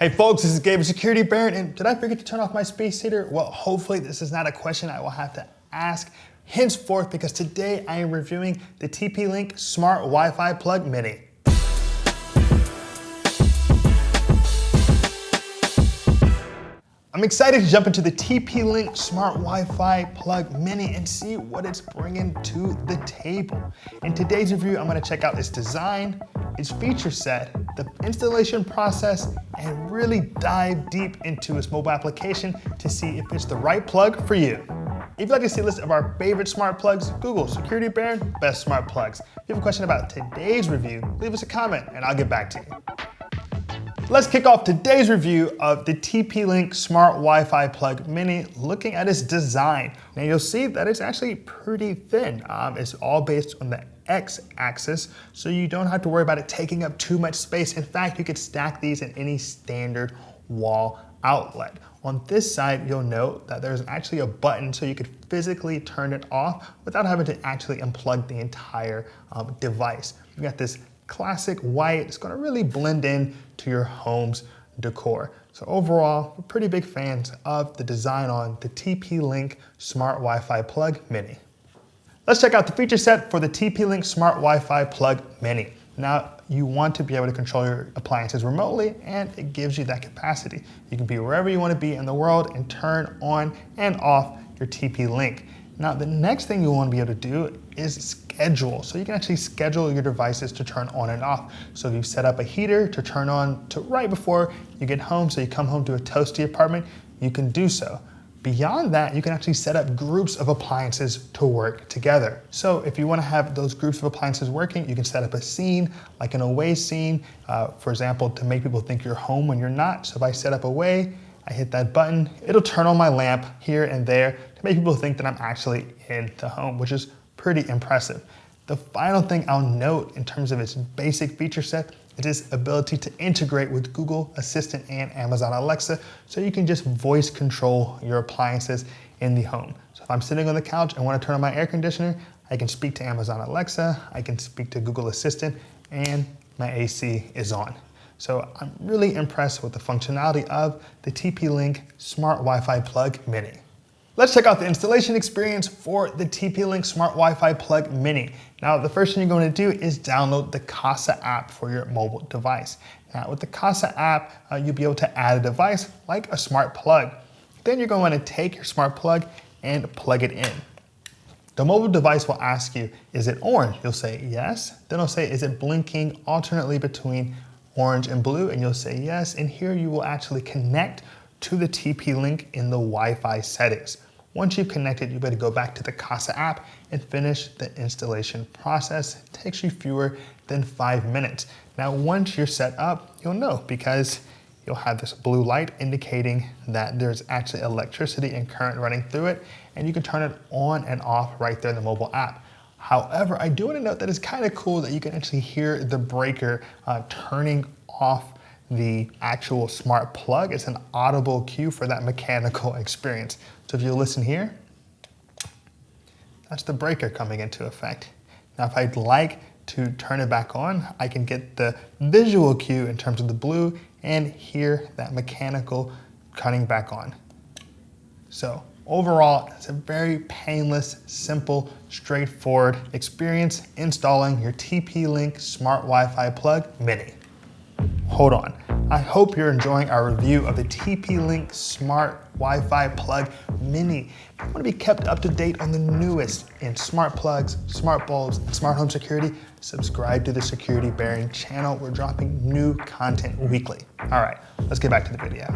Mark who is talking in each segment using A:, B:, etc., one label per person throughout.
A: Hey folks, this is Gabe with Security Baron, and did I forget to turn off my space heater? Well, hopefully this is not a question I will have to ask henceforth, because today I am reviewing the TP-Link Smart Wi-Fi Plug Mini. I'm excited to jump into the TP-Link Smart Wi-Fi Plug Mini and see what it's bringing to the table. In today's review, I'm going to check out its design, its feature set, the installation process, and really dive deep into its mobile application to see if it's the right plug for you. If you'd like to see a list of our favorite smart plugs, Google Security Baron Best Smart Plugs. If you have a question about today's review, leave us a comment and I'll get back to you. Let's kick off today's review of the TP-Link Smart Wi-Fi Plug Mini, looking at its design. Now you'll see that it's actually pretty thin. It's all based on the X-axis, so you don't have to worry about it taking up too much space. In fact, you could stack these in any standard wall outlet. On this side, you'll note that there's actually a button so you could physically turn it off without having to actually unplug the entire device. You got this classic white. It's going to really blend in to your home's decor. So overall, we're pretty big fans of the design on the TP-Link Smart Wi-Fi Plug Mini. Let's check out the feature set for the TP-Link Smart Wi-Fi Plug Mini. Now, you want to be able to control your appliances remotely, and it gives you that capacity. You can be wherever you want to be in the world and turn on and off your TP-Link. Now, the next thing you want to be able to do is schedule. So you can actually schedule your devices to turn on and off. So if you set up a heater to turn on to right before you get home, so you come home to a toasty apartment, you can do so. Beyond that, you can actually set up groups of appliances to work together. So if you want to have those groups of appliances working, you can set up a scene, like an away scene, for example, to make people think you're home when you're not. So if I set up away, I hit that button, it'll turn on my lamp here and there to make people think that I'm actually in the home, which is pretty impressive. The final thing I'll note in terms of its basic feature set is its ability to integrate with Google Assistant and Amazon Alexa, so you can just voice control your appliances in the home. So if I'm sitting on the couch and want to turn on my air conditioner, I can speak to Amazon Alexa, I can speak to Google Assistant, and my AC is on. So I'm really impressed with the functionality of the TP-Link Smart Wi-Fi Plug Mini. Let's check out the installation experience for the TP-Link Smart Wi-Fi Plug Mini. Now, the first thing you're going to do is download the Kasa app for your mobile device. Now, with the Kasa app, you'll be able to add a device like a smart plug. Then you're going to want to take your smart plug and plug it in. The mobile device will ask you, is it orange? You'll say yes. Then it'll say, is it blinking alternately between orange and blue? And you'll say yes. And here you will actually connect to the TP-Link in the Wi-Fi settings. Once you've connected, you better go back to the Kasa app and finish the installation process. It takes you fewer than 5 minutes. Now, once you're set up, you'll know because you'll have this blue light indicating that there's actually electricity and current running through it, and you can turn it on and off right there in the mobile app. However, I do want to note that it's kind of cool that you can actually hear the breaker turning off the actual smart plug. It's an audible cue for that mechanical experience. So if you listen here, that's the breaker coming into effect. Now, if I'd like to turn it back on, I can get the visual cue in terms of the blue and hear that mechanical cutting back on. So overall, it's a very painless, simple, straightforward experience installing your TP-Link Smart Wi-Fi Plug Mini. Hold on. I hope you're enjoying our review of the TP-Link Smart Wi-Fi Plug Mini. If you want to be kept up to date on the newest in smart plugs, smart bulbs, and smart home security, subscribe to the Security Baron channel. We're dropping new content weekly. All right, let's get back to the video.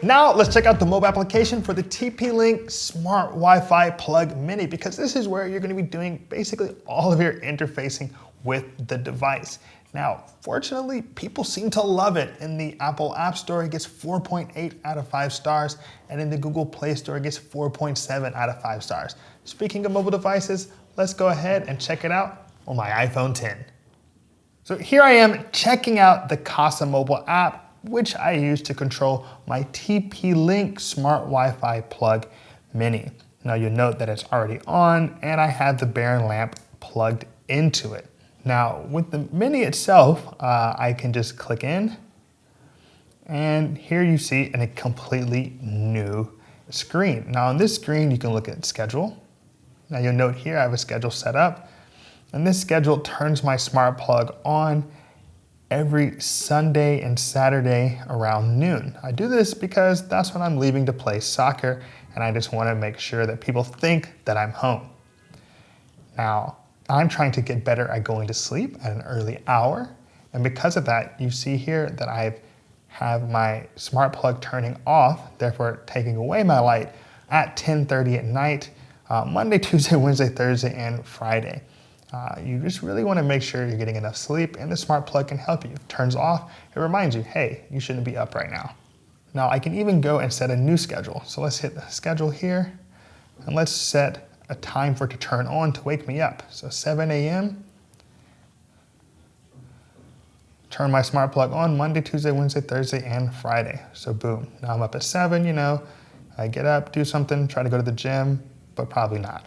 A: Now let's check out the mobile application for the TP-Link Smart Wi-Fi Plug Mini, because this is where you're going to be doing basically all of your interfacing with the device. Now, fortunately, people seem to love it. In the Apple App Store, it gets 4.8 out of 5 stars, and in the Google Play Store, it gets 4.7 out of 5 stars. Speaking of mobile devices, let's go ahead and check it out on my iPhone 10. So here I am checking out the Kasa mobile app, which I use to control my TP-Link Smart Wi-Fi Plug Mini. Now you'll note that it's already on, and I have the Baron lamp plugged into it. Now with the Mini itself, I can just click in, and here you see a completely new screen. Now on this screen, you can look at schedule. Now you'll note here I have a schedule set up, and this schedule turns my smart plug on every Sunday and Saturday around noon. I do this because that's when I'm leaving to play soccer, and I just want to make sure that people think that I'm home. Now, I'm trying to get better at going to sleep at an early hour, and because of that, you see here that I have my smart plug turning off, therefore taking away my light at 10:30 at night, Monday, Tuesday, Wednesday, Thursday, and Friday. You just really want to make sure you're getting enough sleep, and the smart plug can help you. If it turns off, it reminds you, hey, you shouldn't be up right now. Now I can even go and set a new schedule. So let's hit the schedule here, and let's set a time for it to turn on to wake me up. So 7 a.m. Turn my smart plug on Monday, Tuesday, Wednesday, Thursday, and Friday. So boom, now I'm up at 7, you know, I get up, do something, try to go to the gym, but probably not.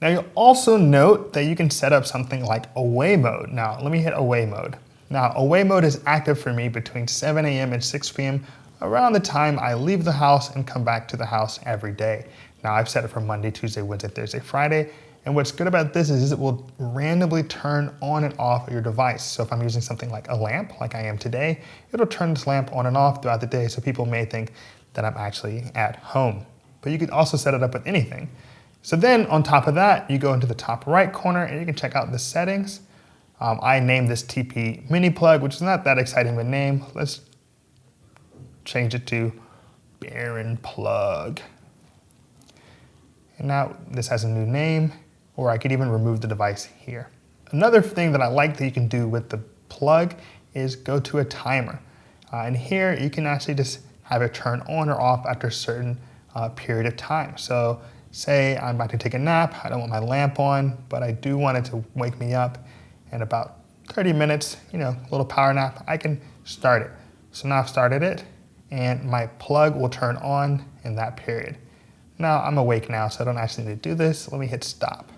A: Now you'll also note that you can set up something like away mode. Now let me hit away mode. Now away mode is active for me between 7 a.m. and 6 p.m. around the time I leave the house and come back to the house every day. Now I've set it for Monday, Tuesday, Wednesday, Thursday, Friday. And what's good about this is it will randomly turn on and off your device. So if I'm using something like a lamp, like I am today, it'll turn this lamp on and off throughout the day, so people may think that I'm actually at home. But you could also set it up with anything. So then on top of that, you go into the top right corner and you can check out the settings. I named this TP Mini Plug, which is not that exciting of a name. Let's change it to Baron Plug. And now this has a new name, or I could even remove the device here. Another thing that I like that you can do with the plug is go to a timer. And here you can actually just have it turn on or off after a certain period of time. So say I'm about to take a nap, I don't want my lamp on, but I do want it to wake me up in about 30 minutes, you know, a little power nap, I can start it. So now I've started it, and my plug will turn on in that period. Now I'm awake now, so I don't actually need to do this. Let me hit stop.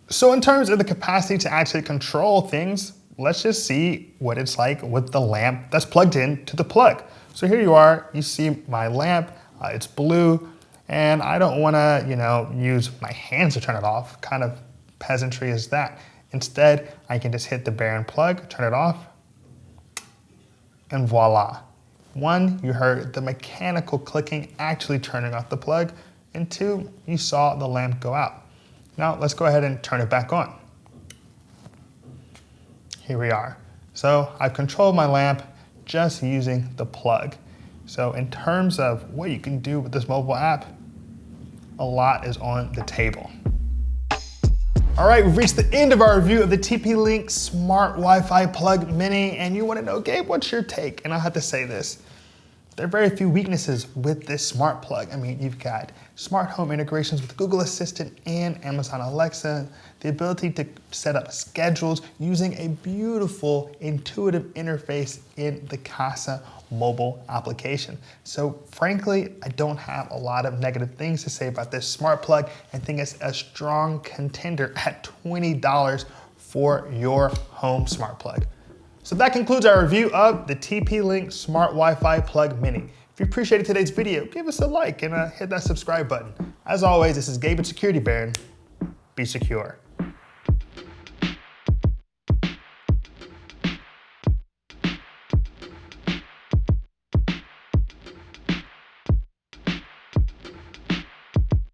A: So in terms of the capacity to actually control things, let's just see what it's like with the lamp that's plugged in to the plug. So here you are, you see my lamp, it's blue, and I don't wanna, you know, use my hands to turn it off. Kind of peasantry is that. Instead, I can just hit the Baron plug, turn it off, and voila. One, you heard the mechanical clicking actually turning off the plug, and two, you saw the lamp go out. Now let's go ahead and turn it back on. Here we are. So I've controlled my lamp just using the plug. So in terms of what you can do with this mobile app, a lot is on the table. All right, we've reached the end of our review of the TP-Link Smart Wi-Fi Plug Mini, and you wanna know, Gabe, what's your take? And I'll have to say this, there are very few weaknesses with this smart plug. I mean, you've got smart home integrations with Google Assistant and Amazon Alexa, the ability to set up schedules using a beautiful, intuitive interface in the Kasa mobile application. So frankly, I don't have a lot of negative things to say about this smart plug. I think it's a strong contender at $20 for your home smart plug. So that concludes our review of the TP-Link Smart Wi-Fi Plug Mini. If you appreciated today's video, give us a like and hit that subscribe button. As always, this is Gabe at Security Baron. Be secure.